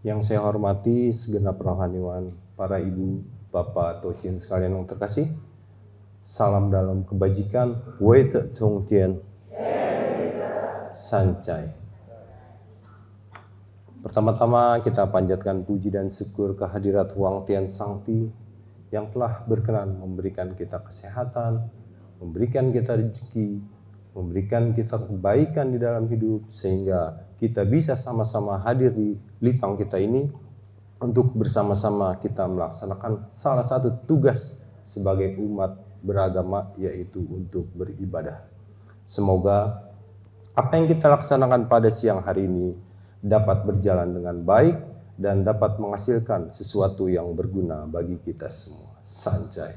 Yang saya hormati segenap rohaniwan, para ibu, bapak, tosin sekalian yang terkasih, salam dalam kebajikan, Wei Te Chung Tien, Sancai. Pertama-tama kita panjatkan puji dan syukur kehadirat Huang Tian Sangti yang telah berkenan memberikan kita kesehatan, memberikan kita rezeki, memberikan kita kebaikan di dalam hidup sehingga kita bisa sama-sama hadir di litang kita ini untuk bersama-sama kita melaksanakan salah satu tugas sebagai umat beragama, yaitu untuk beribadah. Semoga apa yang kita laksanakan pada siang hari ini dapat berjalan dengan baik dan dapat menghasilkan sesuatu yang berguna bagi kita semua. Sancai.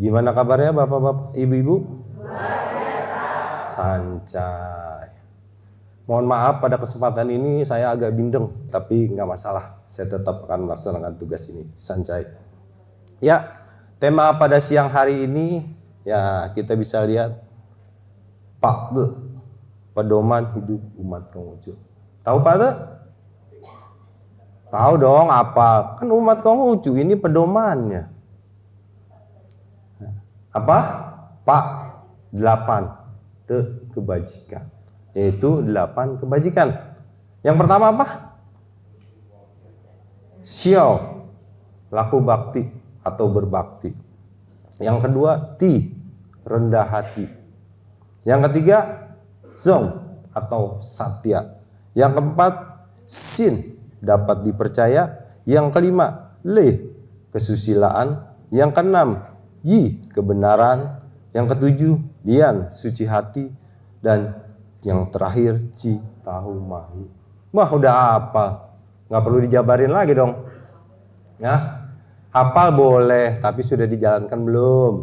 Gimana kabarnya bapak-bapak, ibu-ibu? Sancai. Mohon maaf pada kesempatan ini saya agak bindeng, tapi nggak masalah. Saya tetap akan melaksanakan tugas ini. Sancai. Ya, tema pada siang hari ini ya kita bisa lihat Pak De, pedoman hidup umat Konghucu. Tahu Pak De? Tahu dong apa? Kan umat Konghucu ini pedomannya. Apa? Pak 8 kebajikan, yaitu 8 kebajikan. Yang pertama apa? Xiao, laku bakti atau berbakti. Yang kedua, Ti, rendah hati. Yang ketiga, Zong atau satya. Yang keempat, Sin, dapat dipercaya. Yang kelima, Le, kesusilaan. Yang keenam, Yi, kebenaran. Yang ketujuh, Dian, suci hati. Dan yang terakhir, Ci, tahu mahu. Wah, udah hafal. Nggak perlu dijabarin lagi dong. Ya, hafal boleh, tapi sudah dijalankan belum?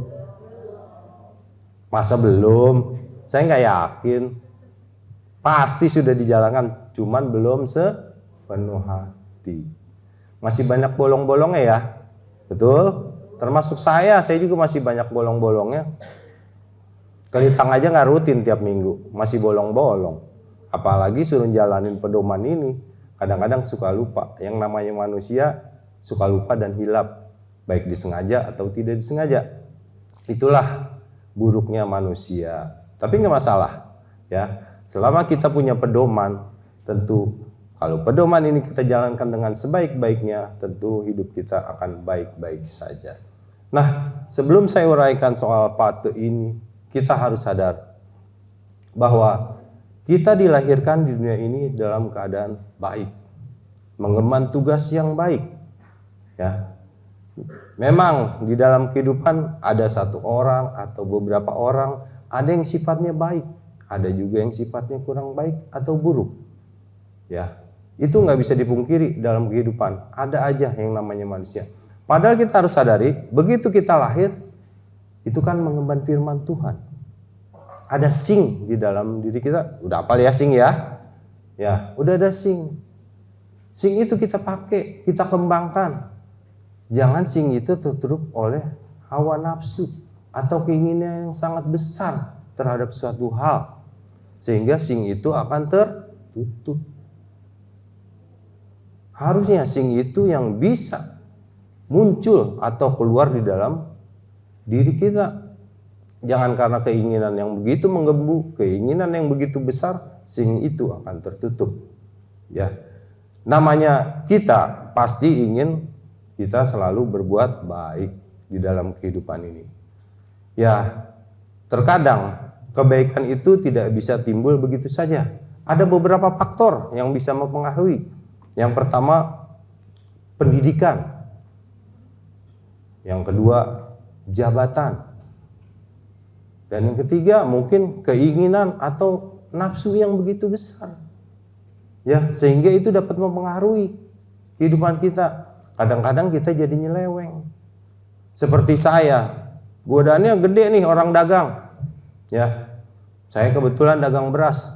Masa belum? Saya nggak yakin. Pasti sudah dijalankan, cuman belum sepenuh hati. Masih banyak bolong-bolongnya ya, betul? Termasuk saya juga masih banyak bolong-bolongnya. Kelitang aja nggak rutin tiap minggu, masih bolong-bolong. Apalagi suruh jalanin pedoman ini, kadang-kadang suka lupa. Yang namanya manusia suka lupa dan hilap, baik disengaja atau tidak disengaja. Itulah buruknya manusia. Tapi nggak masalah, ya. Selama kita punya pedoman, tentu kalau pedoman ini kita jalankan dengan sebaik-baiknya, tentu hidup kita akan baik-baik saja. Nah, sebelum saya uraikan soal patuh ini, kita harus sadar bahwa kita dilahirkan di dunia ini dalam keadaan baik, mengemban tugas yang baik. Ya, memang di dalam kehidupan ada satu orang atau beberapa orang, ada yang sifatnya baik, ada juga yang sifatnya kurang baik atau buruk. Ya, itu nggak bisa dipungkiri dalam kehidupan. Ada aja yang namanya manusia. Padahal kita harus sadari, begitu kita lahir, itu kan mengemban firman Tuhan. Ada sing di dalam diri kita. Udah hafal ya sing ya? Ya, udah ada sing. Sing itu kita pakai, kita kembangkan. Jangan sing itu tertutup oleh hawa nafsu atau keinginan yang sangat besar terhadap suatu hal. Sehingga sing itu akan tertutup. Harusnya sing itu yang bisa muncul atau keluar di dalam diri kita. Jangan karena keinginan yang begitu menggembu, keinginan yang begitu besar, sing itu akan tertutup. Ya, namanya kita pasti ingin kita selalu berbuat baik di dalam kehidupan ini. Ya, terkadang kebaikan itu tidak bisa timbul begitu saja. Ada beberapa faktor yang bisa mempengaruhi. Yang pertama, pendidikan. Yang kedua, jabatan. Dan yang ketiga, mungkin keinginan atau nafsu yang begitu besar. Ya, sehingga itu dapat mempengaruhi kehidupan kita. Kadang-kadang kita jadi nyeleweng. Seperti saya, godaannya gede nih orang dagang. Ya, saya kebetulan dagang beras.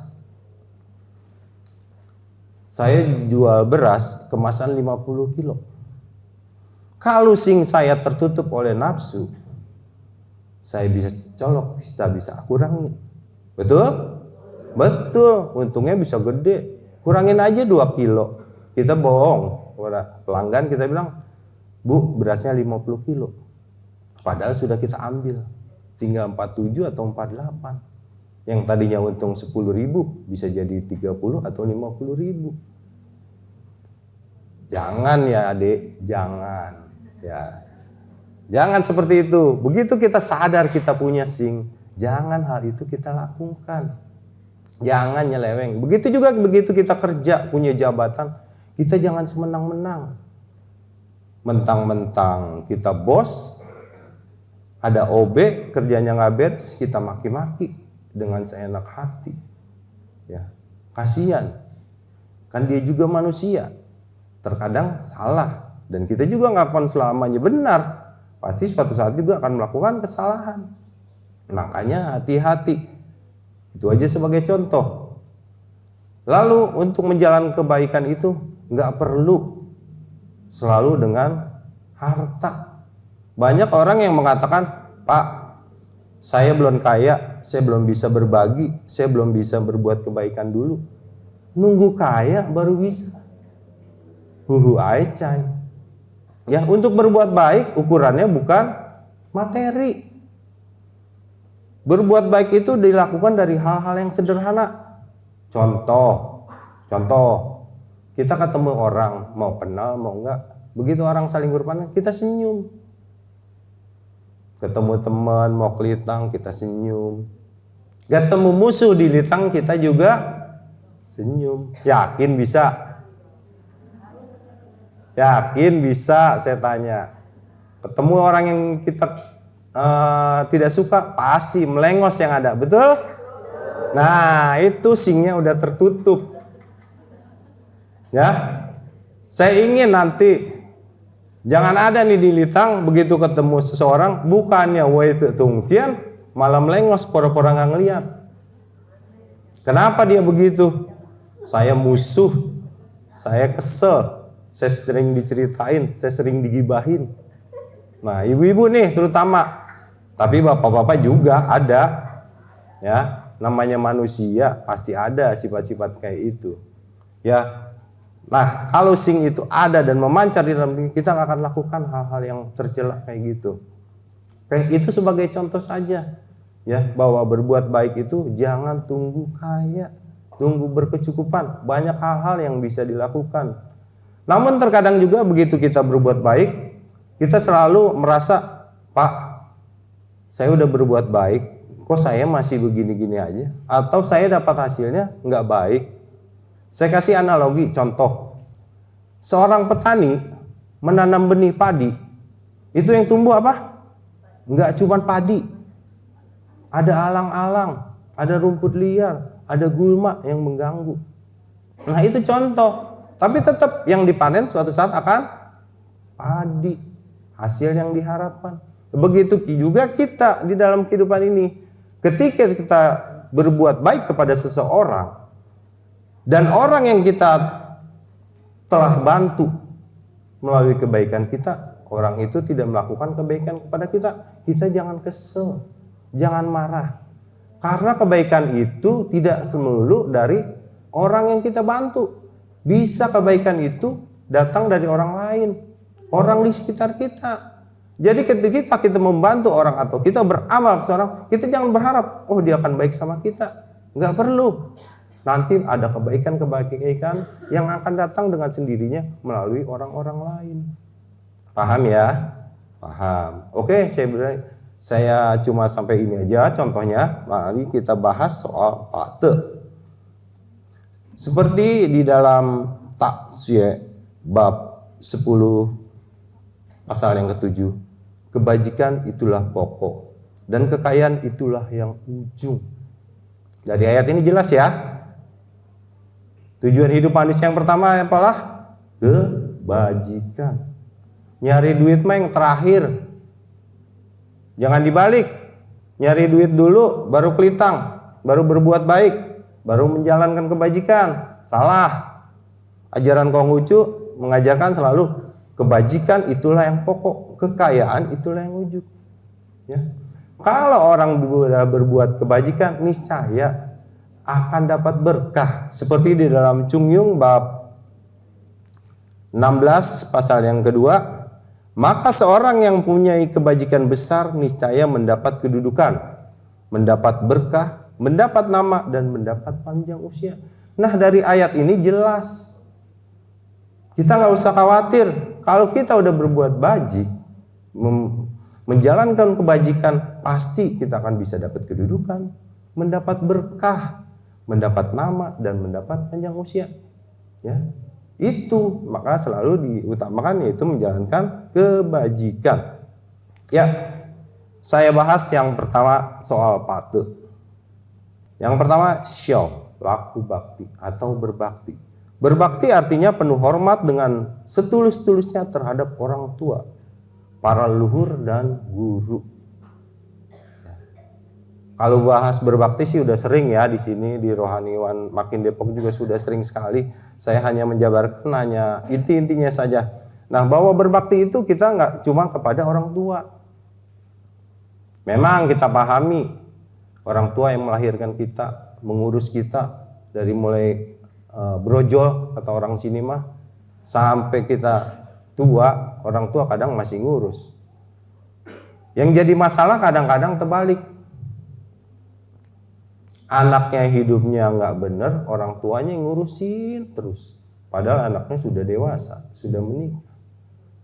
Saya jual beras kemasan 50 kilo. Kalau sing saya tertutup oleh nafsu, saya bisa colok, bisa kurangi. Betul? Betul, untungnya bisa gede. kurangin aja 2 kilo. Kita bohong, pelanggan kita bilang, Bu, berasnya 50 kilo. Padahal sudah kita ambil, tinggal 47 atau 48. Yang tadinya untung 10.000 bisa jadi 30 atau 50.000. Jangan ya adik, jangan ya. Jangan seperti itu. Begitu kita sadar kita punya SING, jangan hal itu kita lakukan. Jangan nyeleweng. Begitu juga begitu kita kerja, punya jabatan, kita jangan semenang-menang. Mentang-mentang kita bos, ada OB, kerjanya nggak beres, kita maki-maki dengan seenak hati. Ya, kasihan. Kan dia juga manusia. Terkadang salah. Dan kita juga nggak akan selamanya benar. Pasti suatu saat juga akan melakukan kesalahan. Makanya hati-hati. Itu aja sebagai contoh. Lalu untuk menjalankan kebaikan itu nggak perlu selalu dengan harta. Banyak orang yang mengatakan, Pak, saya belum kaya, saya belum bisa berbagi, saya belum bisa berbuat kebaikan dulu. Nunggu kaya baru bisa. Aicai. Ya, untuk berbuat baik ukurannya bukan materi. Berbuat baik itu dilakukan dari hal-hal yang sederhana. Contoh, kita ketemu orang, mau kenal mau enggak, begitu orang saling berpandang, kita senyum. Ketemu teman mau kelitang, kita senyum. Ketemu musuh di litang, kita juga senyum. Yakin bisa? Yakin bisa, saya tanya. Ketemu orang yang kita tidak suka, pasti melengos yang ada, betul? Nah, itu SING-nya udah tertutup. Ya, saya ingin nanti jangan ada nih di litang, begitu ketemu seseorang, bukannya wei tung tian, malah melengos, pura-pura nggak ngeliat. Kenapa dia begitu? Saya musuh, saya kesel, saya sering diceritain, saya sering digibahin. Nah, ibu-ibu nih terutama. Tapi bapak-bapak juga ada, ya, namanya manusia pasti ada sifat-sifat kayak itu, ya. Nah, kalau SING itu ada dan memancar di dalam diri kita, nggak akan lakukan hal-hal yang tercela kayak gitu. Kayak itu sebagai contoh saja, ya, bahwa berbuat baik itu jangan tunggu kaya, tunggu berkecukupan. Banyak hal-hal yang bisa dilakukan. Namun terkadang juga begitu kita berbuat baik, kita selalu merasa, Pak, saya udah berbuat baik, kok saya masih begini-gini aja? Atau saya dapat hasilnya nggak baik? Saya kasih analogi, contoh. Seorang petani menanam benih padi, itu yang tumbuh apa? Nggak cuma padi. Ada alang-alang, ada rumput liar, ada gulma yang mengganggu. Nah, itu contoh. Tapi tetap yang dipanen suatu saat akan padi, hasil yang diharapkan. Begitu juga kita di dalam kehidupan ini. Ketika kita berbuat baik kepada seseorang dan orang yang kita telah bantu melalui kebaikan kita, orang itu tidak melakukan kebaikan kepada kita, kita jangan kesel, jangan marah. Karena kebaikan itu tidak melulu dari orang yang kita bantu. Bisa kebaikan itu datang dari orang lain, orang di sekitar kita. Jadi ketika kita membantu orang atau kita beramal ke seorang, kita jangan berharap, oh dia akan baik sama kita. Nggak perlu. Nanti ada kebaikan-kebaikan yang akan datang dengan sendirinya melalui orang-orang lain. Paham ya? Paham. Oke, saya cuma sampai ini aja contohnya. Mari kita bahas soal pakte. Seperti di dalam Taksye bab 10 pasal yang ke-7. Kebajikan itulah pokok dan kekayaan itulah yang ujung. Dari ayat ini jelas ya. Tujuan hidup manusia yang pertama apalah? Kebajikan. Nyari duit mah yang terakhir. Jangan dibalik. Nyari duit dulu baru kelitang, baru berbuat baik, baru menjalankan kebajikan. Salah. Ajaran Konghucu mengajarkan selalu kebajikan itulah yang pokok, kekayaan itulah yang ujung. Ya. Kalau orang sudah berbuat kebajikan, niscaya akan dapat berkah. Seperti di dalam Chung Yung bab 16 pasal yang kedua, maka seorang yang mempunyai kebajikan besar niscaya mendapat kedudukan, mendapat berkah, mendapat nama, dan mendapat panjang usia. Nah, dari ayat ini jelas kita nggak usah khawatir. Kalau kita udah berbuat bajik, menjalankan kebajikan, pasti kita akan bisa dapat kedudukan, mendapat berkah, mendapat nama, dan mendapat panjang usia. Ya, itu maka selalu diutamakan, yaitu menjalankan kebajikan. Ya, saya bahas yang pertama soal patut. Yang pertama, syau, laku bakti atau berbakti. Berbakti artinya penuh hormat dengan setulus-tulusnya terhadap orang tua, para leluhur, dan guru. Kalau bahas berbakti sih udah sering ya di sini di Rohaniwan Makin Depok juga sudah sering sekali. Saya hanya menjabarkan hanya inti-intinya saja. Nah, bahwa berbakti itu kita nggak cuma kepada orang tua. Memang kita pahami orang tua yang melahirkan kita, mengurus kita dari mulai brojol kata orang sini mah sampai kita tua, orang tua kadang masih ngurus. Yang jadi masalah kadang-kadang terbalik. Anaknya hidupnya nggak bener, orang tuanya yang ngurusin terus. Padahal anaknya sudah dewasa, sudah menikah.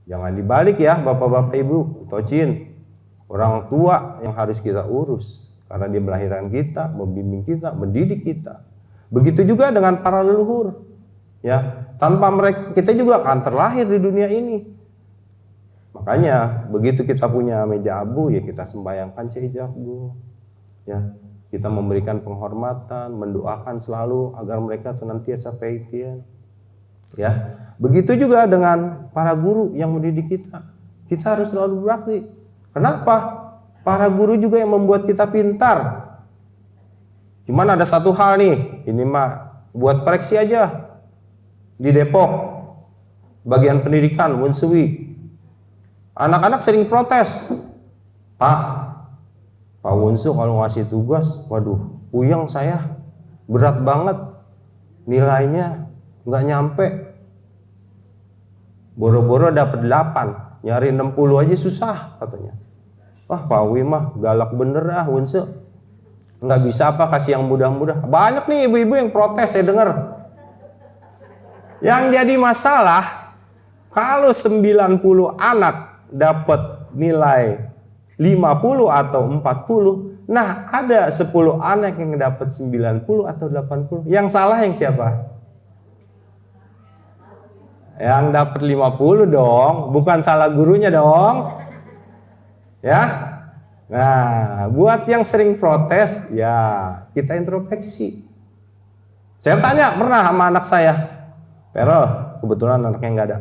Jangan dibalik ya bapak-bapak ibu, tocin. Orang tua yang harus kita urus. Karena dia melahirkan kita, membimbing kita, mendidik kita. Begitu juga dengan para leluhur. Ya, tanpa mereka kita juga akan terlahir di dunia ini. Makanya begitu kita punya meja abu, ya kita sembahyangkan cejabu. Ya, kita memberikan penghormatan, mendoakan selalu agar mereka senantiasa baiknya. Ya, begitu juga dengan para guru yang mendidik kita. Kita harus selalu berbakti. Kenapa? Para guru juga yang membuat kita pintar. Cuman ada satu hal nih, ini mah buat koreksi aja. Di Depok, bagian pendidikan, Unswi, anak-anak sering protes. Pak Wunsu kalau ngasih tugas, waduh, puyeng saya, berat banget, nilainya nggak nyampe. Boro-boro dapat 8, nyari 60 aja susah katanya. Wah, Pak Wi mah galak bener Wunsu. Nggak bisa apa, kasih yang mudah-mudah. Banyak nih ibu-ibu yang protes, saya dengar. Yang jadi masalah, kalau 90 anak dapat nilai 50 atau 40, nah ada 10 anak yang dapat 90 atau 80. Yang salah yang siapa? Yang dapat 50 dong, bukan salah gurunya dong. Ya. Nah, buat yang sering protes, ya kita introspeksi. Saya tanya pernah sama anak saya, Perol, kebetulan anaknya nggak ada.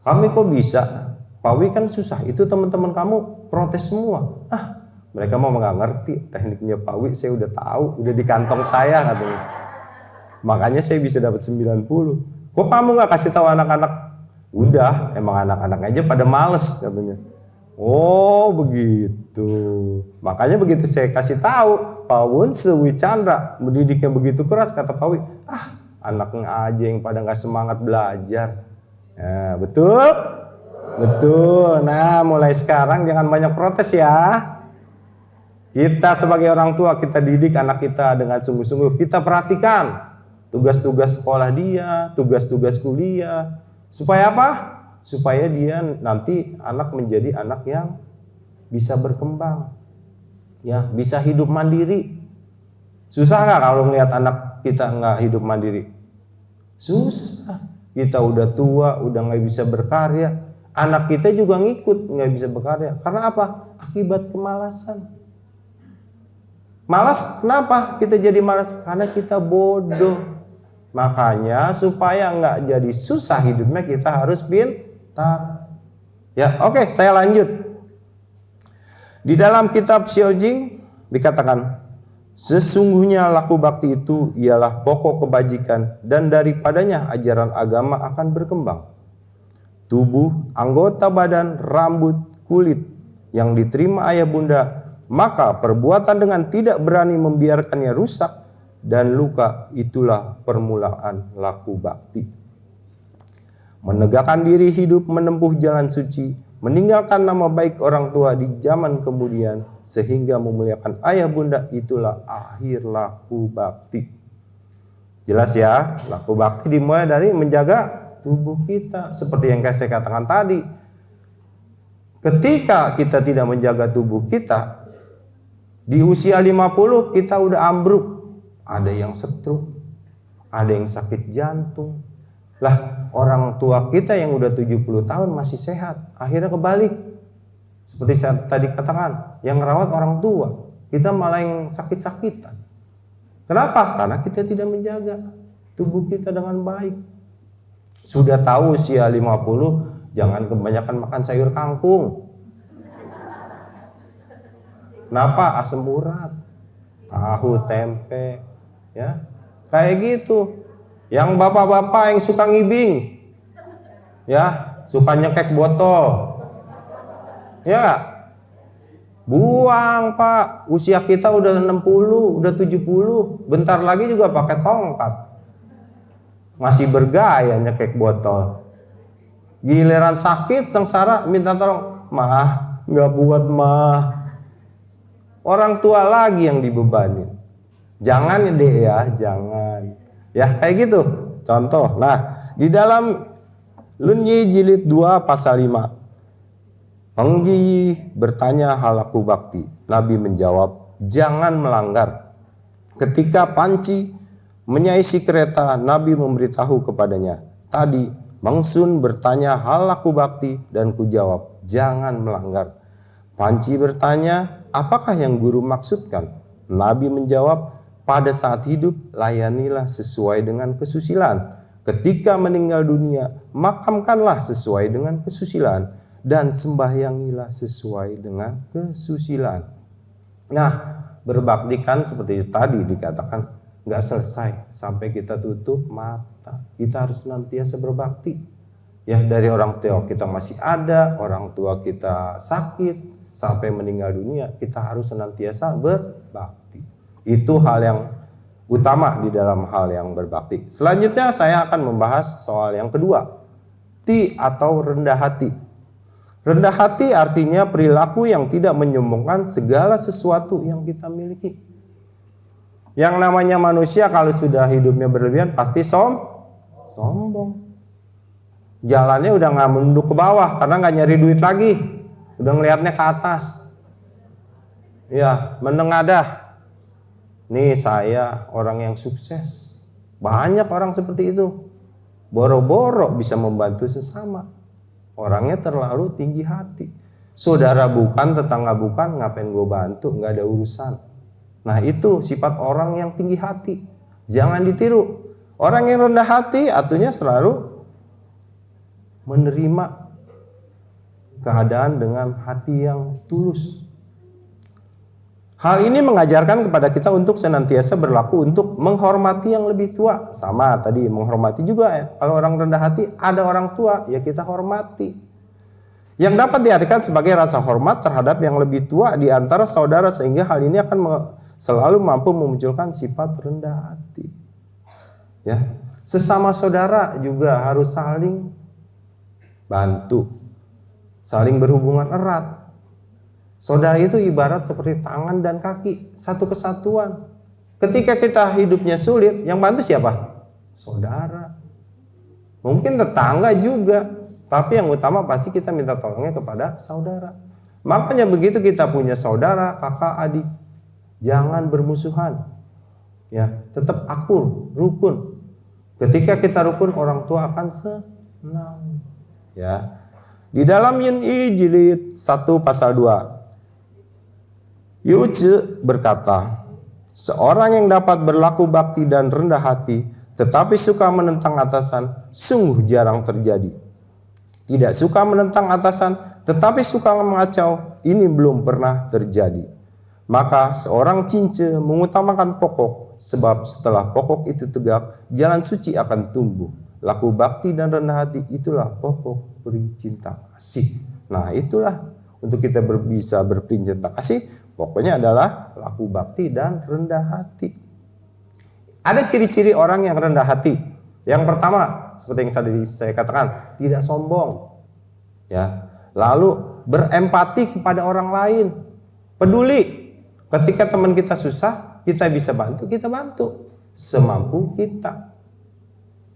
Kami kok bisa? Pak Wi kan susah, itu teman-teman kamu protes semua. Mereka mau nggak ngerti tekniknya Pak Wi, saya udah tahu, udah di kantong saya katanya. Makanya saya bisa dapat 90. Kok kamu nggak kasih tahu anak-anak? Udah, emang anak-anak aja pada males katanya. Oh begitu. Makanya begitu saya kasih tahu Pak Wunsu Wichandra mendidiknya begitu keras, kata Pak Wi, anaknya aja yang pada nggak semangat belajar. Ya, betul, betul. Nah, mulai sekarang jangan banyak protes ya. Kita sebagai orang tua, kita didik anak kita dengan sungguh-sungguh. Kita perhatikan tugas-tugas sekolah dia, tugas-tugas kuliah. Supaya apa? Supaya dia nanti anak menjadi anak yang bisa berkembang, ya, bisa hidup mandiri. Susah nggak kalau melihat anak kita nggak hidup mandiri? Susah. Kita udah tua, udah nggak bisa berkarya. Anak kita juga ngikut nggak bisa berkarya. Karena apa? Akibat kemalasan. Malas, kenapa kita jadi malas? Karena kita bodoh. Makanya supaya nggak jadi susah hidupnya, kita harus ya, oke, saya lanjut. Di dalam kitab Xiao Jing dikatakan, sesungguhnya laku bakti itu ialah pokok kebajikan dan daripadanya ajaran agama akan berkembang. Tubuh, anggota badan, rambut, kulit yang diterima ayah bunda maka perbuatan dengan tidak berani membiarkannya rusak dan luka itulah permulaan laku bakti. Menegakkan diri hidup menempuh jalan suci, meninggalkan nama baik orang tua di zaman kemudian, sehingga memuliakan ayah bunda itulah akhir laku bakti. Jelas ya, laku bakti dimulai dari menjaga tubuh kita. Seperti yang saya katakan tadi, ketika kita tidak menjaga tubuh kita, di usia 50 kita udah ambruk. Ada yang stroke, ada yang sakit jantung. Lah, orang tua kita yang udah 70 tahun masih sehat, akhirnya kebalik. Seperti saya tadi katakan, yang merawat orang tua, kita malah yang sakit-sakitan. Kenapa? Karena kita tidak menjaga tubuh kita dengan baik. Sudah tahu usia 50, jangan kebanyakan makan sayur kangkung. Kenapa? Asam urat, tahu, tempe, ya, kayak gitu. Yang bapak-bapak yang suka ngibing, ya, suka nyekek botol, ya, buang Pak. Usia kita udah 60, udah 70, bentar lagi juga pakai tongkat, masih bergaya nyekek botol. Giliran sakit sengsara minta tolong, mah nggak buat mah. Orang tua lagi yang dibebanin. Jangan deh ya, jangan. Ya kayak gitu. Contoh. Nah, di dalam Lunyi jilid 2 pasal 5. Penggi bertanya hal laku bakti. Nabi menjawab, jangan melanggar. Ketika Panci menyaisi kereta, Nabi memberitahu kepadanya, tadi Mangsun bertanya hal laku bakti dan kujawab, jangan melanggar. Panci bertanya, apakah yang guru maksudkan? Nabi menjawab, pada saat hidup layanilah sesuai dengan kesusilaan. Ketika meninggal dunia, makamkanlah sesuai dengan kesusilaan. Dan sembahyangilah sesuai dengan kesusilaan. Nah, berbakti kan seperti tadi dikatakan, nggak selesai sampai kita tutup mata. Kita harus senantiasa berbakti. Ya, dari orang tua kita masih ada, orang tua kita sakit, sampai meninggal dunia, kita harus senantiasa berbakti. Itu hal yang utama di dalam hal yang berbakti. Selanjutnya saya akan membahas soal yang kedua, ti atau rendah hati. Rendah hati artinya perilaku yang tidak menyombongkan segala sesuatu yang kita miliki. Yang namanya manusia kalau sudah hidupnya berlebihan pasti sombong. Jalannya udah nggak menunduk ke bawah karena nggak nyari duit lagi. Udah ngelihatnya ke atas. Ya, menengadah. Nih saya orang yang sukses. Banyak orang seperti itu. Boro-boro bisa membantu sesama. Orangnya terlalu tinggi hati. Saudara bukan, tetangga bukan, ngapain gue bantu, nggak ada urusan. Nah itu sifat orang yang tinggi hati. Jangan ditiru. Orang yang rendah hati artinya selalu menerima keadaan dengan hati yang tulus. Hal ini mengajarkan kepada kita untuk senantiasa berlaku untuk menghormati yang lebih tua. Sama tadi menghormati juga ya. Kalau orang rendah hati ada orang tua ya kita hormati. Yang dapat diartikan sebagai rasa hormat terhadap yang lebih tua di antara saudara sehingga hal ini akan selalu mampu memunculkan sifat rendah hati. Ya, sesama saudara juga harus saling bantu, saling berhubungan erat. Saudara itu ibarat seperti tangan dan kaki, satu kesatuan. Ketika kita hidupnya sulit, yang bantu siapa? Saudara. Mungkin tetangga juga, tapi yang utama pasti kita minta tolongnya kepada saudara. Makanya begitu kita punya saudara, kakak, adik, jangan bermusuhan. Ya, tetap akur, rukun. Ketika kita rukun, orang tua akan senang. Ya. Di dalam Yun'i jilid 1 pasal 2. Yuce berkata, seorang yang dapat berlaku bakti dan rendah hati, tetapi suka menentang atasan, sungguh jarang terjadi. Tidak suka menentang atasan, tetapi suka mengacau, ini belum pernah terjadi. Maka seorang cince mengutamakan pokok, sebab setelah pokok itu tegak, jalan suci akan tumbuh. Laku bakti dan rendah hati itulah pokok peri cinta kasih. Nah itulah untuk kita bisa berperi cinta kasih, Pokoknya adalah laku bakti dan rendah hati. Ada ciri-ciri orang yang rendah hati. Yang pertama, seperti yang tadi saya katakan, tidak sombong. Ya. Lalu berempati kepada orang lain. Peduli. Ketika teman kita susah, kita bisa bantu, kita bantu semampu kita.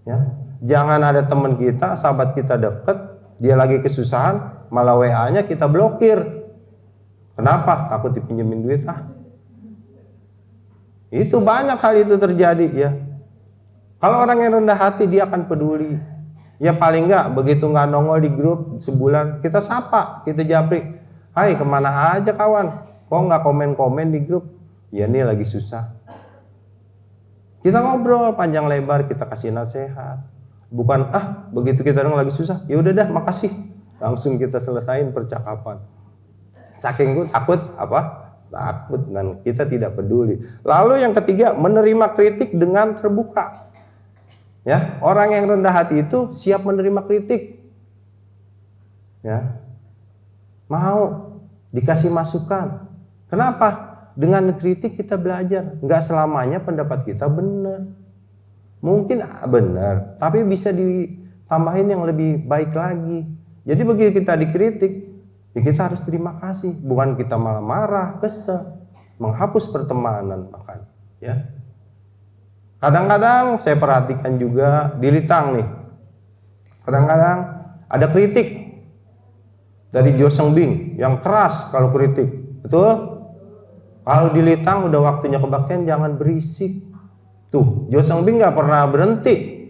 Ya. Jangan ada teman kita, sahabat kita dekat, dia lagi kesusahan, malah WA-nya kita blokir. Kenapa? Takut dipinjemin duit Itu banyak hal itu terjadi ya. Kalau orang yang rendah hati dia akan peduli. Ya paling enggak begitu nggak nongol di grup sebulan kita sapa, kita japri. Hai kemana aja kawan? Kok nggak komen-komen di grup? Ya nih lagi susah. Kita ngobrol panjang lebar, kita kasih nasihat. Bukan begitu kita lagi susah, ya udah dah makasih. Langsung kita selesain percakapan. Saking gue takut takut dan kita tidak peduli. Lalu yang ketiga, menerima kritik dengan terbuka. Ya, orang yang rendah hati itu siap menerima kritik. Ya. Mau dikasih masukan. Kenapa? Dengan kritik kita belajar. Enggak selamanya pendapat kita benar. Mungkin benar, tapi bisa ditambahin yang lebih baik lagi. Jadi begitu kita dikritik, ya kita harus terima kasih, bukan kita malah marah, kesel, menghapus pertemanan bahkan. Ya. Kadang-kadang saya perhatikan juga di Litang nih. Kadang-kadang ada kritik dari Jo Seng Bing yang keras kalau kritik, betul? Kalau di Litang udah waktunya kebaktian jangan berisik. Tuh, Jo Seng Bing nggak pernah berhenti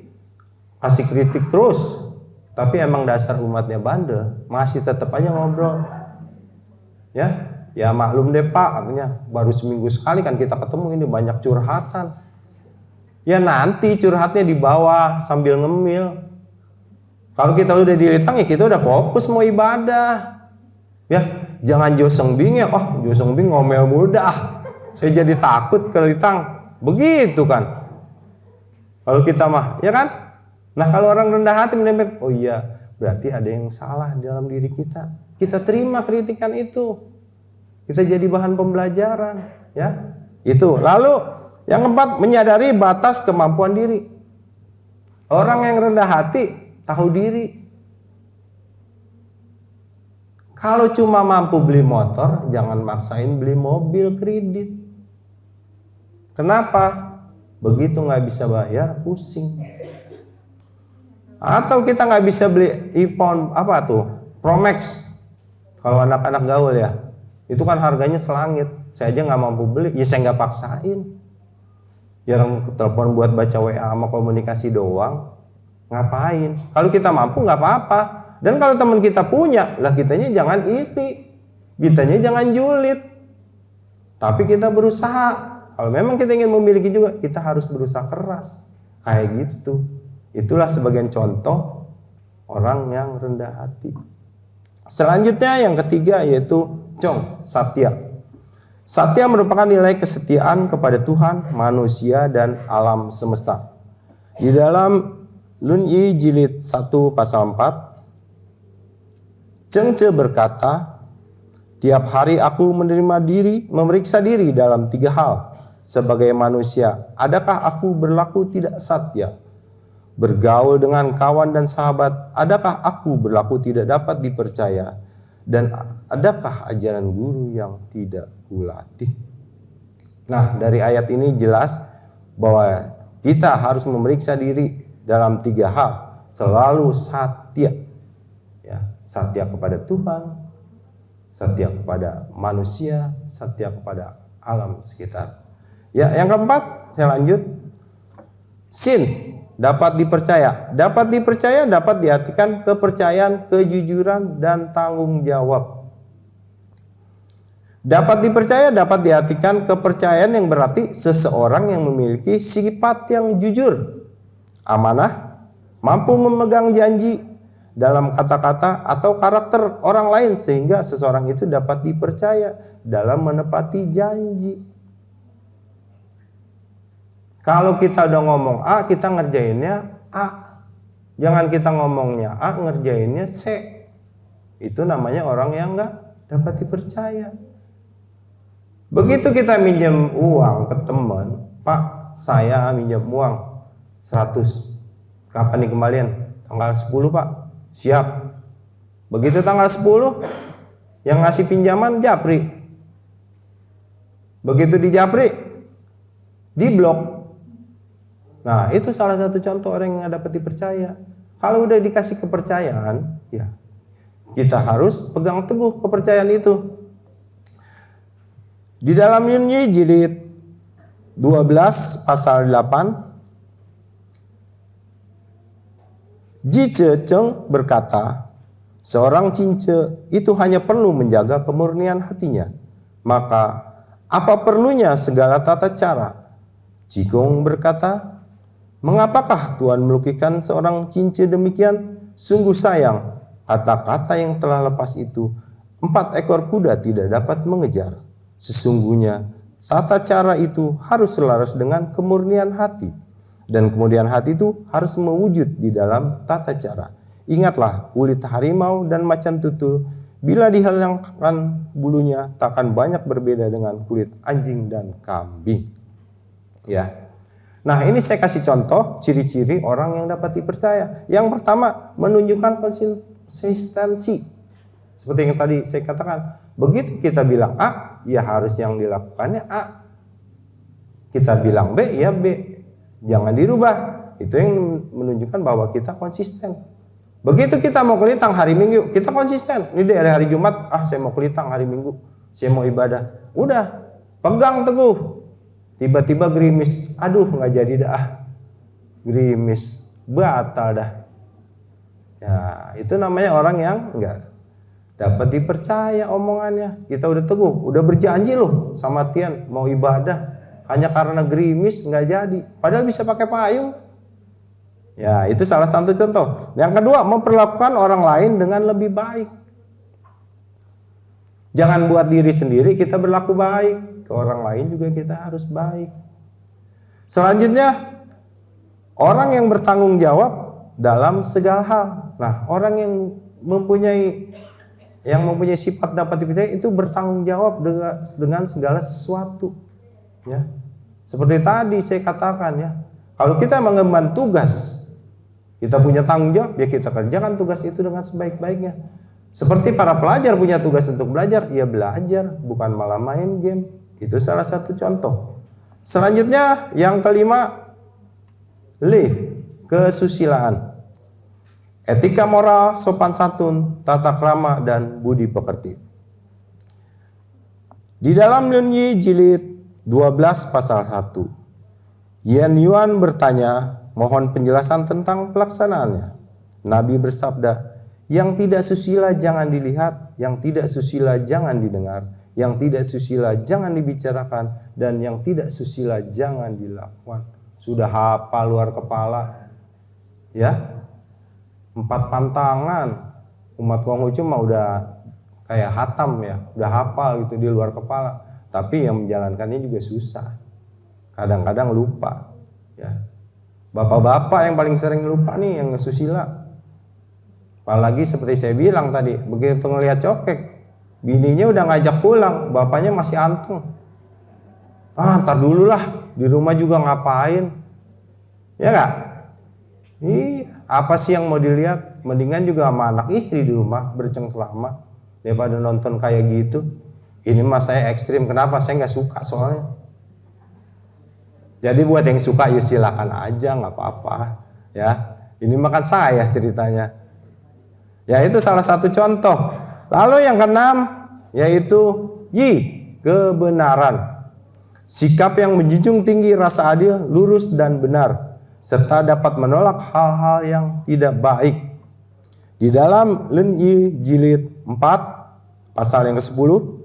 kasih kritik terus. Tapi emang dasar umatnya bandel, masih tetap aja ngobrol. Ya maklum deh Pak, artinya baru seminggu sekali kan kita ketemu, ini banyak curhatan. Ya nanti curhatnya di bawah sambil ngemil. Kalau kita udah di Litang ya kita udah fokus mau ibadah. Ya, jangan Jo Seng Bing ya, Jo Seng Bing ngomel mudah. Saya jadi takut ke Litang. Begitu kan. Kalau kita mah, ya kan? Nah kalau orang rendah hati menembak, oh iya berarti ada yang salah dalam diri kita. Kita terima kritikan itu. Kita jadi bahan pembelajaran. Ya, itu. Lalu yang keempat, menyadari batas kemampuan diri. Orang yang rendah hati tahu diri. Kalau cuma mampu beli motor, jangan maksain beli mobil kredit. Kenapa? Begitu nggak bisa bayar, pusing. Atau kita nggak bisa beli iPhone Pro Max. Kalau anak-anak gaul ya, itu kan harganya selangit. Saya aja nggak mampu beli, ya saya nggak paksain. Yang telepon buat baca WA sama komunikasi doang, ngapain? Kalau kita mampu nggak apa-apa. Dan kalau teman kita punya, lah kitanya jangan iri, kitanya jangan julid. Tapi kita berusaha. Kalau memang kita ingin memiliki juga, kita harus berusaha keras. Kayak gitu. Itulah sebagian contoh orang yang rendah hati. Selanjutnya yang ketiga yaitu satya. Satya merupakan nilai kesetiaan kepada Tuhan, manusia, dan alam semesta. Di dalam Lunyi jilid 1 pasal 4, Cheng Ce berkata, tiap hari aku memeriksa diri dalam 3 hal. Sebagai manusia, adakah aku berlaku tidak satya? Bergaul dengan kawan dan sahabat, adakah aku berlaku tidak dapat dipercaya? Dan adakah ajaran guru yang tidak kulatih? Nah, dari ayat ini jelas bahwa kita harus memeriksa diri dalam 3 hal. Selalu satya. Ya, satya kepada Tuhan, satya kepada manusia, satya kepada alam sekitar. Ya, yang keempat, saya lanjut. Sin, dapat dipercaya. Dapat dipercaya dapat diartikan kepercayaan, kejujuran, dan tanggung jawab. Dapat dipercaya dapat diartikan kepercayaan yang berarti seseorang yang memiliki sifat yang jujur, amanah, mampu memegang janji dalam kata-kata atau karakter orang lain sehingga seseorang itu dapat dipercaya dalam menepati janji. Kalau kita udah ngomong A, kita ngerjainnya A. Jangan kita ngomongnya A, ngerjainnya C. Itu namanya orang yang gak dapat dipercaya. Begitu kita minjem uang ke teman, Pak, saya minjem uang 100. Kapan dikembaliin? Tanggal 10, Pak. Siap. Begitu tanggal 10, yang ngasih pinjaman japri. Begitu di japri, diblok. Nah, itu salah satu contoh orang yang dapat dipercaya. Kalau udah dikasih kepercayaan, ya kita harus pegang teguh kepercayaan itu. Di dalam Yunani jilid 12 pasal 8, Jice Cheng berkata, seorang cince itu hanya perlu menjaga kemurnian hatinya. Maka apa perlunya segala tata cara? Jigong berkata, mengapakah Tuhan melukiskan seorang cince demikian? Sungguh sayang, kata-kata yang telah lepas itu 4 ekor kuda tidak dapat mengejar. Sesungguhnya tata cara itu harus selaras dengan kemurnian hati. Dan kemudian hati itu harus mewujud di dalam tata cara. Ingatlah kulit harimau dan macan tutul, bila dihilangkan bulunya takkan banyak berbeda dengan kulit anjing dan kambing. Ya. Nah, ini saya kasih contoh ciri-ciri orang yang dapat dipercaya. Yang pertama, menunjukkan konsistensi. Seperti yang tadi saya katakan, begitu kita bilang A, ya harus yang dilakukannya A. Kita bilang B, ya B. Jangan dirubah. Itu yang menunjukkan bahwa kita konsisten. Begitu kita mau kelitang hari Minggu, kita konsisten. Ini dari hari Jumat, saya mau kelitang hari Minggu, saya mau ibadah. Udah, pegang teguh. Tiba-tiba gerimis, aduh nggak jadi dah, gerimis, batal dah. Ya, itu namanya orang yang nggak dapat dipercaya omongannya. Kita udah teguh, udah berjanji loh sama Tian mau ibadah, hanya karena gerimis nggak jadi. Padahal bisa pakai payung. Ya, itu salah satu contoh. Yang kedua, memperlakukan orang lain dengan lebih baik. Jangan buat diri sendiri kita berlaku baik, ke orang lain juga kita harus baik. Selanjutnya, orang yang bertanggung jawab dalam segala hal. Nah, orang yang mempunyai sifat dapat dipercaya itu bertanggung jawab dengan segala sesuatu. Ya, seperti tadi saya katakan ya, kalau kita mengemban tugas, kita punya tanggung jawab, ya kita kerjakan tugas itu dengan sebaik-baiknya. Seperti para pelajar punya tugas untuk belajar, ya belajar, bukan malah main game. Itu salah satu contoh. Selanjutnya, yang kelima, kesusilaan. Etika moral, sopan santun, tata krama, dan budi pekerti. Di dalam Yunani jilid 12 pasal 1, Yan Yuan bertanya, mohon penjelasan tentang pelaksanaannya. Nabi bersabda, yang tidak susila jangan dilihat, yang tidak susila jangan didengar, yang tidak susila jangan dibicarakan, dan yang tidak susila jangan dilakukan. Sudah hafal luar kepala. Ya. 4 pantangan. Umat Konghucu mah udah kayak hatam ya, udah hafal gitu di luar kepala. Tapi yang menjalankannya juga susah. Kadang-kadang lupa, ya. Bapak-bapak yang paling sering lupa nih yang susila. Apalagi seperti saya bilang tadi, begitu ngelihat cokek, bininya udah ngajak pulang, bapaknya masih anteng. Ntar dulu lah, di rumah juga ngapain? Ya nggak? Apa sih yang mau dilihat? Mendingan juga sama anak istri di rumah bercengkrama daripada nonton kayak gitu. Ini mah saya ekstrim, kenapa? Saya nggak suka soalnya. Jadi buat yang suka ya silakan aja, nggak apa-apa. Ya, ini makan saya ceritanya. Ya itu salah satu contoh. Lalu yang keenam yaitu kebenaran. Sikap yang menjunjung tinggi rasa adil, lurus dan benar, serta dapat menolak hal-hal yang tidak baik. Di dalam Yunani jilid 4 pasal yang ke-10,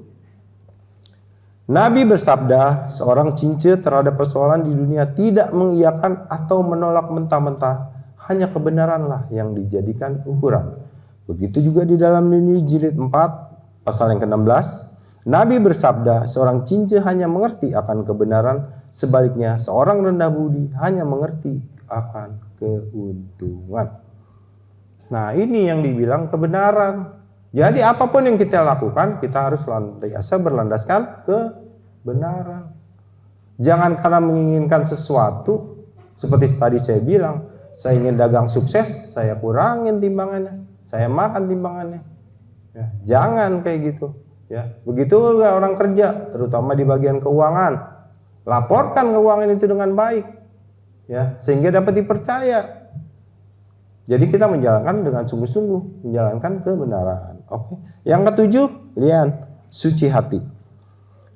Nabi bersabda, seorang cince terhadap persoalan di dunia tidak mengiyakan atau menolak mentah-mentah, hanya kebenaranlah yang dijadikan ukuran. Begitu juga di dalam Yunani jilid 4 pasal yang ke-16, Nabi bersabda, seorang cince hanya mengerti akan kebenaran, sebaliknya seorang rendah budi hanya mengerti akan keuntungan. Nah, ini yang dibilang kebenaran. Jadi apapun yang kita lakukan, kita harus senantiasa berlandaskan kebenaran. Jangan karena menginginkan sesuatu, seperti tadi saya bilang, saya ingin dagang sukses, saya kurangin timbangannya, saya makan timbangannya. Ya, jangan kayak gitu. Ya, begitu juga orang kerja, terutama di bagian keuangan. Laporkan keuangan itu dengan baik, ya, sehingga dapat dipercaya. Jadi kita menjalankan dengan sungguh-sungguh, menjalankan kebenaran. Oke. Yang ketujuh, lihat, suci hati.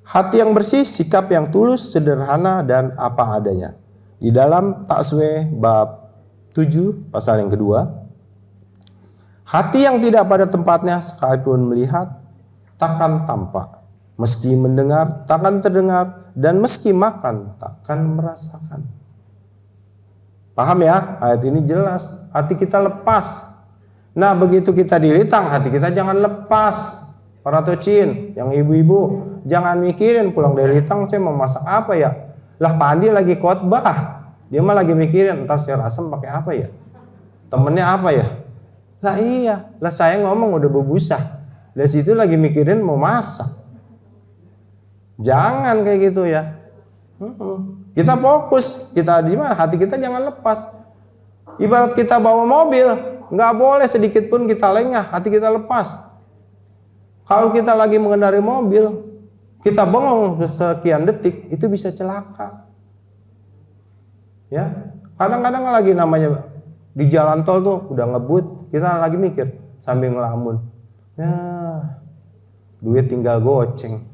Hati yang bersih, sikap yang tulus, sederhana, dan apa adanya. Di dalam Takswe bab 7 pasal yang kedua, hati yang tidak pada tempatnya sekalipun melihat takkan tampak, meski mendengar takkan terdengar, dan meski makan takkan merasakan. Paham ya? Ayat ini jelas. Hati kita lepas. Nah, begitu kita di Litang, hati kita jangan lepas. Para tocin, yang ibu-ibu, jangan mikirin pulang dari Litang saya mau masak apa ya. Lah Pak Andi lagi khotbah, dia mah lagi mikirin ntar sayur asam pakai apa ya, temennya apa ya. Lah iya, lah saya ngomong udah berbusa, dari situ lagi mikirin mau masak. Jangan kayak gitu ya. Kita fokus, kita di mana, hati kita jangan lepas. Ibarat kita bawa mobil, nggak boleh sedikit pun kita lengah, hati kita lepas. Kalau kita lagi mengendarai mobil, kita bengong sekian detik, itu bisa celaka. Ya, kadang-kadang lagi namanya di jalan tol tuh udah ngebut, kita lagi mikir sambil ngelamun. Ya, duit tinggal goceng.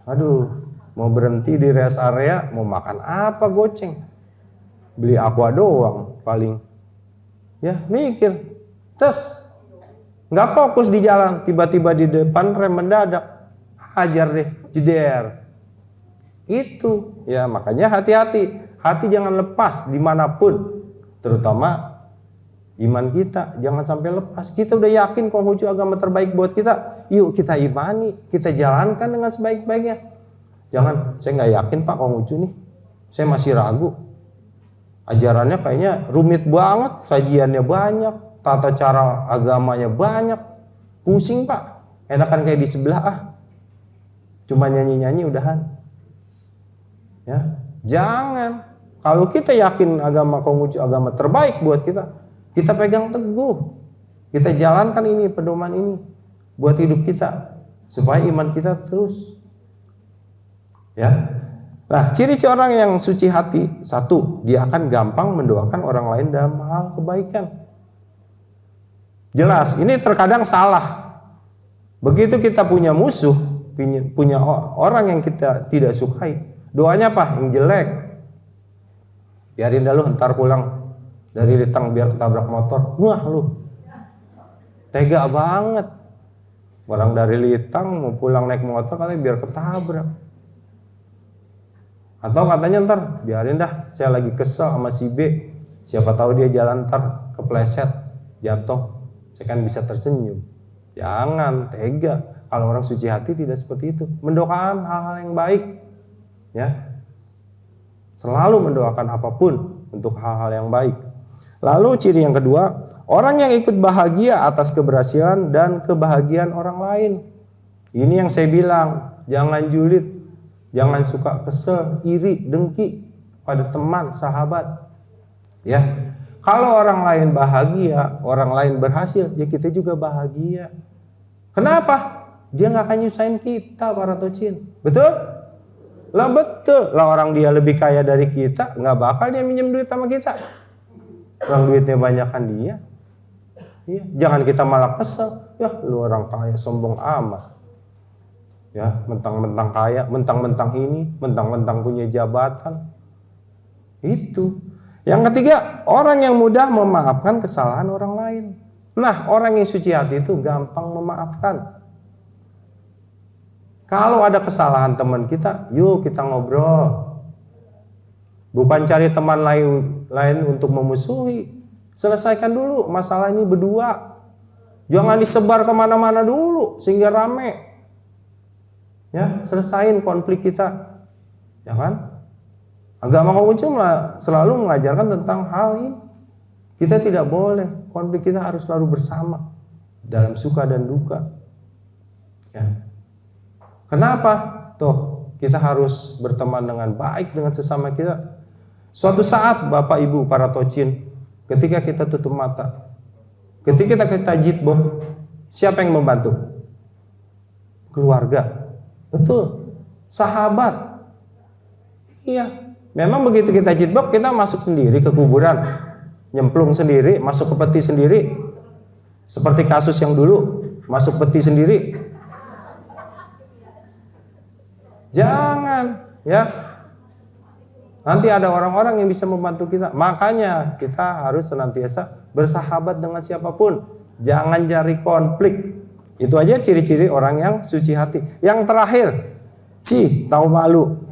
Aduh, mau berhenti di rest area, mau makan apa goceng? Beli aqua doang paling. Ya, mikir. Terus nggak fokus di jalan, tiba-tiba di depan rem mendadak, hajar deh, jeder. Itu, ya makanya hati-hati. Hati jangan lepas dimanapun, terutama iman kita jangan sampai lepas. Kita udah yakin Konghucu agama terbaik buat kita, yuk kita imani, kita jalankan dengan sebaik-baiknya. Jangan, saya nggak yakin Pak Konghucu nih, saya masih ragu. Ajarannya kayaknya rumit banget, sajiannya banyak, tata cara agamanya banyak, pusing Pak. Enakan kayak di sebelah cuma nyanyi-nyanyi udahan. Ya, jangan. Kalau kita yakin agama Konghucu agama terbaik buat kita pegang teguh. Kita jalankan ini, pedoman ini buat hidup kita supaya iman kita terus. Ya. Nah, ciri-ciri orang yang suci hati, satu, dia akan gampang mendoakan orang lain dalam hal kebaikan. Jelas, ini terkadang salah. Begitu kita punya musuh, punya orang yang kita tidak sukai, doanya apa? Yang jelek. Biarin dah lu, ntar pulang dari Litang biar ketabrak motor. Wah lu, tega banget. Orang dari Litang mau pulang naik motor katanya biar ketabrak. Atau katanya ntar biarin dah, saya lagi kesel sama si B, siapa tahu dia jalan ntar kepleset, jatuh, saya kan bisa tersenyum. Jangan tega. Kalau orang suci hati tidak seperti itu. Mendoakan hal-hal yang baik, ya. Selalu mendoakan apapun untuk hal-hal yang baik. Lalu ciri yang kedua, orang yang ikut bahagia atas keberhasilan dan kebahagiaan orang lain. Ini yang saya bilang, jangan julid, jangan suka kesel, iri, dengki pada teman, sahabat. Ya, kalau orang lain bahagia, orang lain berhasil, ya kita juga bahagia. Kenapa? Dia nggak akan nyusahin kita, para tocin. Betul? Lah betul. Lah orang dia lebih kaya dari kita, nggak bakal dia minjem duit sama kita. Orang duitnya banyakan dia. Ya, jangan kita malah kesel. Ya, lu orang kaya sombong amat. Ya, mentang-mentang kaya, mentang-mentang ini, mentang-mentang punya jabatan. Itu. Yang ketiga, orang yang mudah memaafkan kesalahan orang lain. Nah, orang yang suci hati itu gampang memaafkan. Kalau ada kesalahan teman kita, yuk kita ngobrol. Bukan cari teman lain untuk memusuhi. Selesaikan dulu masalah ini berdua. Jangan disebar kemana-mana dulu sehingga rame. Ya, selesain konflik kita. Ya kan? Agama Konghucu selalu mengajarkan tentang hal ini. Kita tidak boleh, konflik kita harus selalu bersama dalam suka dan duka. Ya. Kenapa? Tuh, Kita harus berteman dengan baik dengan sesama kita. Suatu saat Bapak Ibu para tocin, ketika kita tutup mata, ketika kita jitbok, siapa yang membantu? Keluarga. Betul. Sahabat. Iya. Memang begitu kita jitbok, kita masuk sendiri ke kuburan. Nyemplung sendiri, masuk ke peti sendiri. Seperti kasus yang dulu, masuk peti sendiri. Jangan, ya. Nanti ada orang-orang yang bisa membantu kita. Makanya kita harus senantiasa bersahabat dengan siapapun. Jangan cari konflik. Itu aja ciri-ciri orang yang suci hati. Yang terakhir, tahu malu.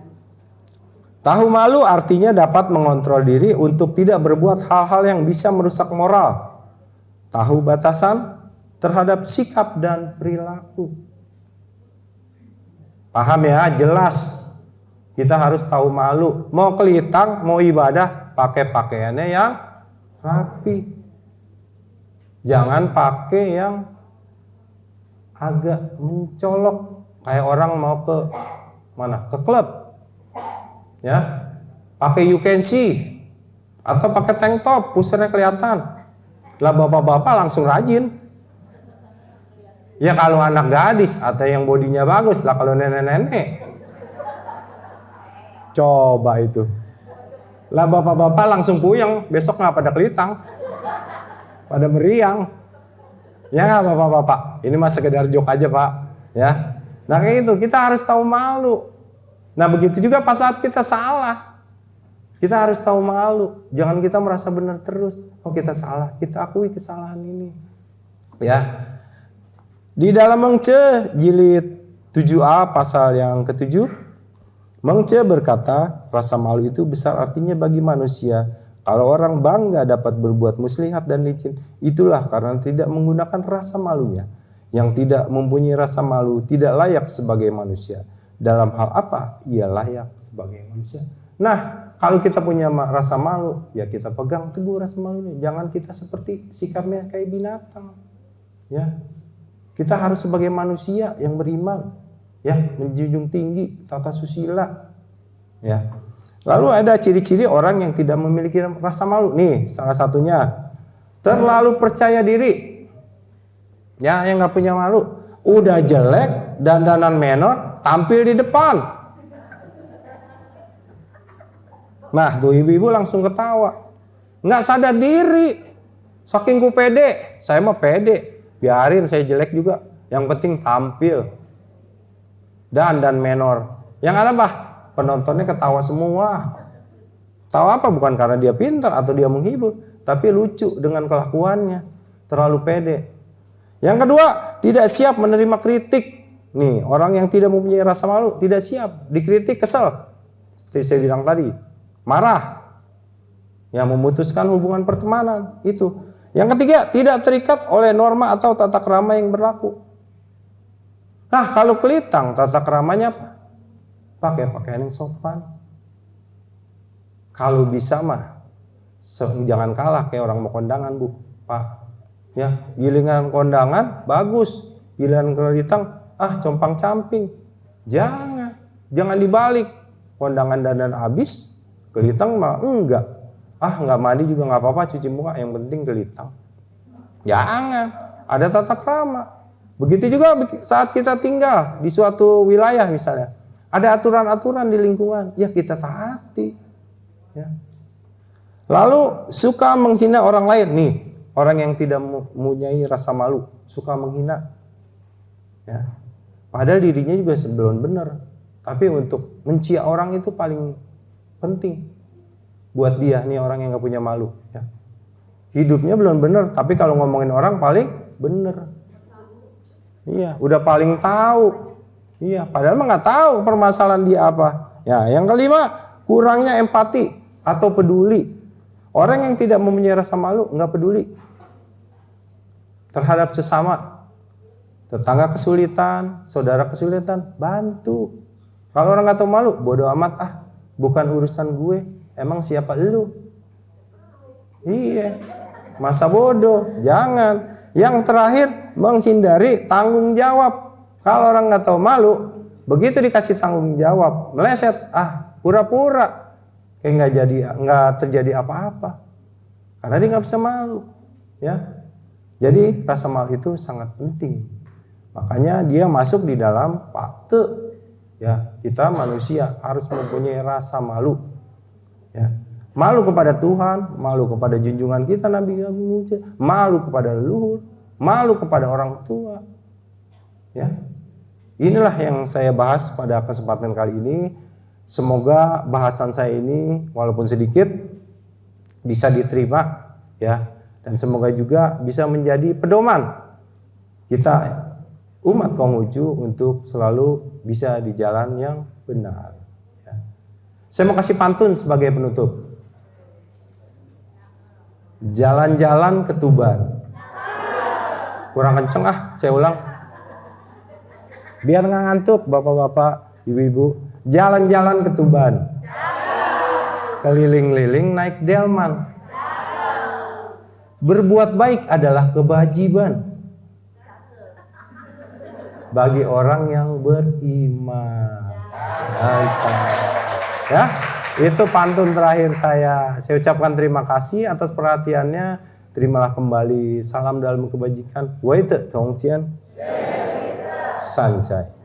Tahu malu artinya dapat mengontrol diri untuk tidak berbuat hal-hal yang bisa merusak moral. Tahu batasan terhadap sikap dan perilaku. Paham ya? Jelas. Kita harus tahu malu. Mau kelitang, mau ibadah, pakai pakaiannya yang rapi. Jangan pakai yang agak mencolok kayak orang mau ke mana? Ke klub. Ya. Pakai you can see atau pakai tank top, pusarnya kelihatan. Lah bapak-bapak langsung rajin. Ya kalau anak gadis atau yang bodinya bagus, lah kalau nenek-nenek. Coba itu. Lah bapak-bapak langsung puyeng, besok nggak pada kelitang. Pada meriang. Ya nggak bapak-bapak? Ini mah sekedar joke aja Pak. Ya. Nah kayak gitu, kita harus tahu malu. Nah begitu juga pas saat kita salah. Kita harus tahu malu. Jangan kita merasa benar terus. Oh kita salah, kita akui kesalahan ini. Ya. Di dalam Mengce jilid 7a pasal yang ke-7, Mengce berkata, rasa malu itu besar artinya bagi manusia. Kalau orang bangga dapat berbuat muslihat dan licin, itulah karena tidak menggunakan rasa malunya. Yang tidak mempunyai rasa malu tidak layak sebagai manusia. Dalam hal apa ia layak sebagai manusia? Nah, kalau kita punya rasa malu, ya kita pegang teguh rasa malunya. Jangan kita seperti sikapnya kayak binatang. Ya. Kita harus sebagai manusia yang beriman, ya, menjunjung tinggi tata susila. Ya. Lalu ada ciri-ciri orang yang tidak memiliki rasa malu. Nih, salah satunya terlalu percaya diri. Ya, yang nggak punya malu, udah jelek, dandanan menor, tampil di depan. Nah, tuh ibu-ibu langsung ketawa. Nggak sadar diri. Saking ku pede, saya mah pede. Biarin saya jelek juga. Yang penting tampil. Dandan menor. Yang ada apa? Penontonnya ketawa semua. Tahu apa? Bukan karena dia pintar atau dia menghibur, tapi lucu dengan kelakuannya. Terlalu pede. Yang kedua, tidak siap menerima kritik. Nih, orang yang tidak mempunyai rasa malu, tidak siap. Dikritik kesel. Seperti saya bilang tadi. Marah. Yang memutuskan hubungan pertemanan. Itu. Yang ketiga, tidak terikat oleh norma atau tata krama yang berlaku. Nah, kalau kelitang, tata kramanya apa? Pakai pakaian yang sopan. Kalau bisa mah, jangan kalah kayak orang mau kondangan, Bu. Pak. Ya, gilingan kondangan bagus. Giliran kelitang, compang-camping. Jangan dibalik. Kondangan dandan habis, kelitang malah enggak. Enggak mandi juga enggak apa-apa, cuci muka, yang penting kelitang. Jangan, ada tata krama. Begitu juga saat kita tinggal di suatu wilayah misalnya. Ada aturan-aturan di lingkungan, ya kita taati. Ya. Lalu suka menghina orang lain. Nih, orang yang tidak mempunyai rasa malu, suka menghina. Ya. Padahal dirinya juga belum benar. Tapi untuk mencia orang itu paling penting. Buat dia, nih orang yang gak punya malu. Ya. Hidupnya belum benar, tapi kalau ngomongin orang paling benar. Iya, udah paling tahu. Iya, padahal mah nggak tahu permasalahan dia apa. Ya, yang kelima, kurangnya empati atau peduli. Orang yang tidak mempunyai rasa malu nggak peduli terhadap sesama. Tetangga kesulitan, saudara kesulitan, bantu. Kalau orang nggak tahu malu, bodoh amat, bukan urusan gue. Emang siapa lu? Iya, masa bodoh, jangan. Yang terakhir, menghindari tanggung jawab. Kalau orang nggak tahu malu, Begitu dikasih tanggung jawab, meleset, pura-pura kayak nggak terjadi apa-apa. Karena dia nggak bisa malu, ya. Jadi rasa malu itu sangat penting. Makanya dia masuk di dalam pakte. Ya, kita manusia harus mempunyai rasa malu. Ya. Malu kepada Tuhan, malu kepada junjungan kita Nabi Musa, malu kepada leluhur, malu kepada orang tua. Ya. Inilah yang saya bahas pada kesempatan kali ini. Semoga bahasan saya ini walaupun sedikit bisa diterima, ya, dan semoga juga bisa menjadi pedoman kita umat Konghucu untuk selalu bisa di jalan yang benar. Ya. Saya mau kasih pantun sebagai penutup. Jalan-jalan ke Tuban. Kurang kenceng saya ulang. Biar nggak ngantuk bapak-bapak, ibu-ibu. Jalan-jalan ke Tuban. Keliling-liling naik delman. Berbuat baik adalah kewajiban bagi orang yang beriman. Ya, itu pantun terakhir saya. Saya ucapkan terima kasih atas perhatiannya. Terimalah kembali salam dalam kebajikan. Waite Tongcian. Sancai.